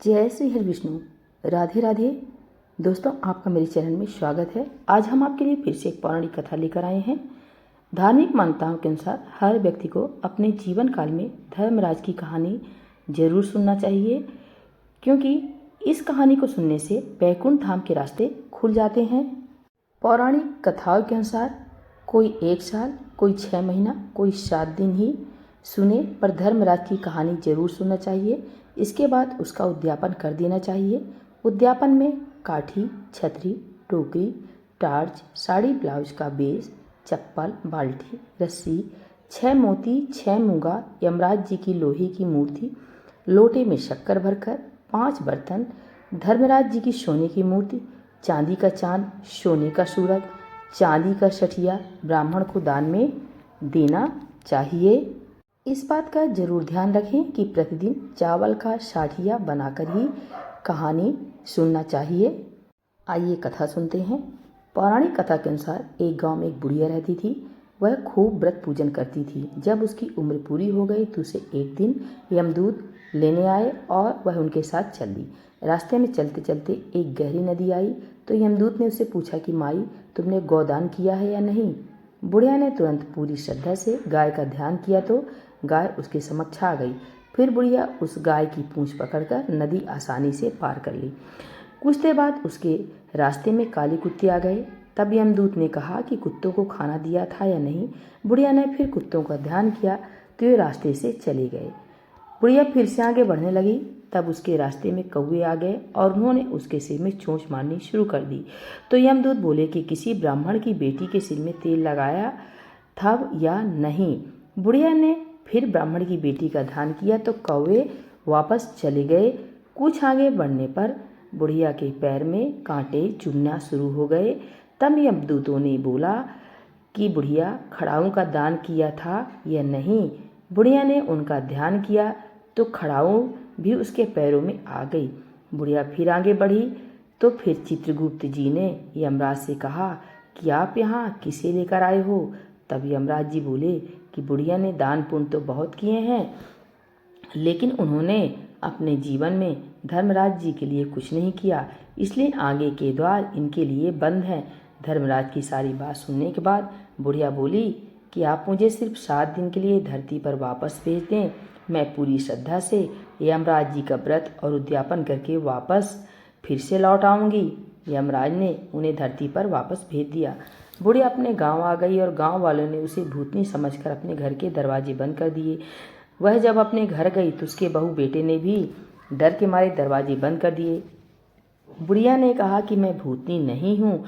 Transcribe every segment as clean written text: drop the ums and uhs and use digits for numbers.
जय श्री हरि विष्णु। राधे राधे। दोस्तों, आपका मेरे चैनल में स्वागत है। आज हम आपके लिए फिर से एक पौराणिक कथा लेकर आए हैं। धार्मिक मान्यताओं के अनुसार हर व्यक्ति को अपने जीवन काल में धर्मराज की कहानी जरूर सुनना चाहिए, क्योंकि इस कहानी को सुनने से वैकुंठ धाम के रास्ते खुल जाते हैं। पौराणिक कथाओं के अनुसार कोई 1 साल, कोई 6 महीना, कोई 7 दिन ही सुने, पर धर्मराज की कहानी जरूर सुनना चाहिए। इसके बाद उसका उद्यापन कर देना चाहिए। उद्यापन में काठी, छतरी, टोकरी, टार्च, साड़ी, ब्लाउज का बेस, चप्पल, बाल्टी, रस्सी, 6 मोती, 6 मूंगा, यमराज जी की लोहे की मूर्ति, लोटे में शक्कर भरकर, 5 बर्तन, धर्मराज जी की सोने की मूर्ति, चांदी का चांद, सोने का सूरज, चांदी का सठिया ब्राह्मण को दान में देना चाहिए। इस बात का जरूर ध्यान रखें कि प्रतिदिन चावल का साठिया बनाकर ही कहानी सुनना चाहिए। आइए कथा सुनते हैं। पौराणिक कथा के अनुसार एक गांव में एक बुढ़िया रहती थी। वह खूब व्रत पूजन करती थी। जब उसकी उम्र पूरी हो गई तो उसे एक दिन यमदूत लेने आए और वह उनके साथ चल दी। रास्ते में चलते चलते एक गहरी नदी आई तो यमदूत ने उससे पूछा कि माई, तुमने गौदान किया है या नहीं। बुढ़िया ने तुरंत पूरी श्रद्धा से गाय का ध्यान किया तो गाय उसके समक्ष आ गई। फिर बुढ़िया उस गाय की पूंछ पकड़कर नदी आसानी से पार कर ली। कुछ देर बाद उसके रास्ते में काले कुत्ते आ गए। तब यमदूत ने कहा कि कुत्तों को खाना दिया था या नहीं। बुढ़िया ने फिर कुत्तों का ध्यान किया तो वे रास्ते से चले गए। बुढ़िया फिर से आगे बढ़ने लगी। तब उसके रास्ते में कौवे आ गए और उन्होंने उसके सिर में चोंच मारनी शुरू कर दी। तो यमदूत बोले कि किसी ब्राह्मण की बेटी के सिर में तेल लगाया था या नहीं। बुढ़िया ने फिर ब्राह्मण की बेटी का ध्यान किया तो कौवे वापस चले गए। कुछ आगे बढ़ने पर बुढ़िया के पैर में कांटे चुभना शुरू हो गए। तब यमदूतों ने बोला कि बुढ़िया, खड़ाऊ का दान किया था या नहीं। बुढ़िया ने उनका ध्यान किया तो खड़ाऊ भी उसके पैरों में आ गई। बुढ़िया फिर आगे बढ़ी तो फिर चित्रगुप्त जी ने यमराज से कहा कि आप यहाँ किसे लेकर आए हो। तब यमराज जी बोले कि बुढ़िया ने दान पुण्य तो बहुत किए हैं, लेकिन उन्होंने अपने जीवन में धर्मराज जी के लिए कुछ नहीं किया, इसलिए आगे के द्वार इनके लिए बंद हैं। धर्मराज की सारी बात सुनने के बाद बुढ़िया बोली कि आप मुझे सिर्फ 7 दिन के लिए धरती पर वापस भेज दें। मैं पूरी श्रद्धा से यमराज जी का व्रत और उद्यापन करके वापस फिर से लौट आऊँगी। यमराज ने उन्हें धरती पर वापस भेज दिया। बुढ़िया अपने गांव आ गई और गांव वालों ने उसे भूतनी समझकर अपने घर के दरवाजे बंद कर दिए। वह जब अपने घर गई तो उसके बहू बेटे ने भी डर के मारे दरवाजे बंद कर दिए। बुढ़िया ने कहा कि मैं भूतनी नहीं हूँ,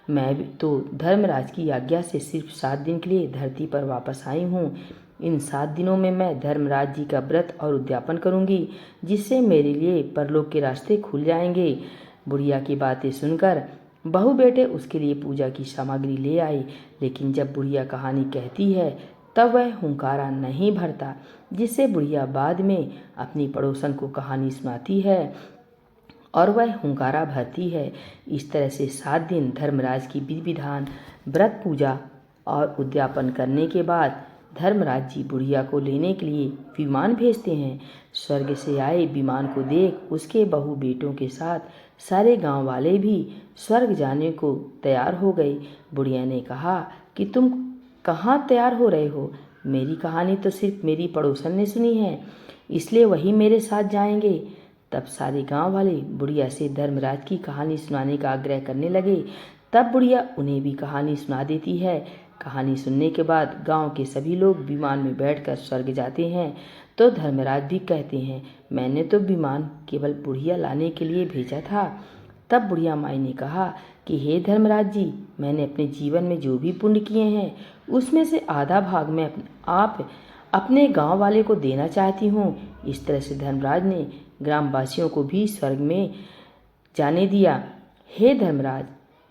मैं भी तो धर्मराज की आज्ञा से सिर्फ 7 दिन के लिए धरती पर वापस आई हूँ। इन 7 दिनों में मैं धर्मराज जी का व्रत और उद्यापन करूँगी, जिससे मेरे लिए परलोक के रास्ते खुल जाएंगे। बुढ़िया की बातें सुनकर बहू बेटे उसके लिए पूजा की सामग्री ले आई, लेकिन जब बुढ़िया कहानी कहती है तब वह हुंकारा नहीं भरता, जिससे बुढ़िया बाद में अपनी पड़ोसन को कहानी सुनाती है और वह हुंकारा भरती है। इस तरह से 7 दिन धर्मराज की विधि विधान, व्रत, पूजा और उद्यापन करने के बाद धर्मराज जी बुढ़िया को लेने के लिए विमान भेजते हैं। स्वर्ग से आए विमान को देख उसके बहू बेटों के साथ सारे गांव वाले भी स्वर्ग जाने को तैयार हो गए। बुढ़िया ने कहा कि तुम कहाँ तैयार हो रहे हो? मेरी कहानी तो सिर्फ मेरी पड़ोसन ने सुनी है, इसलिए वही मेरे साथ जाएंगे। तब सारे गांव वाले बुढ़िया से धर्मराज की कहानी सुनाने का आग्रह करने लगे। तब बुढ़िया उन्हें भी कहानी सुना देती है। कहानी सुनने के बाद गांव के सभी लोग विमान में बैठकर स्वर्ग जाते हैं। तो धर्मराज भी कहते हैं, मैंने तो विमान केवल बुढ़िया लाने के लिए भेजा था। तब बुढ़िया माई ने कहा कि हे धर्मराज जी, मैंने अपने जीवन में जो भी पुण्य किए हैं उसमें से आधा भाग मैं आप अपने गांव वाले को देना चाहती हूँ। इस तरह से धर्मराज ने ग्रामवासियों को भी स्वर्ग में जाने दिया। हे धर्मराज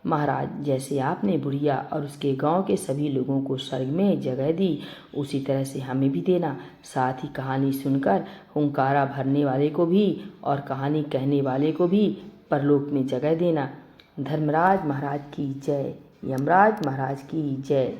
महाराज, जैसे आपने बुढ़िया और उसके गांव के सभी लोगों को स्वर्ग में जगह दी, उसी तरह से हमें भी देना। साथ ही कहानी सुनकर हुंकारा भरने वाले को भी और कहानी कहने वाले को भी परलोक में जगह देना। धर्मराज महाराज की जय। यमराज महाराज की जय।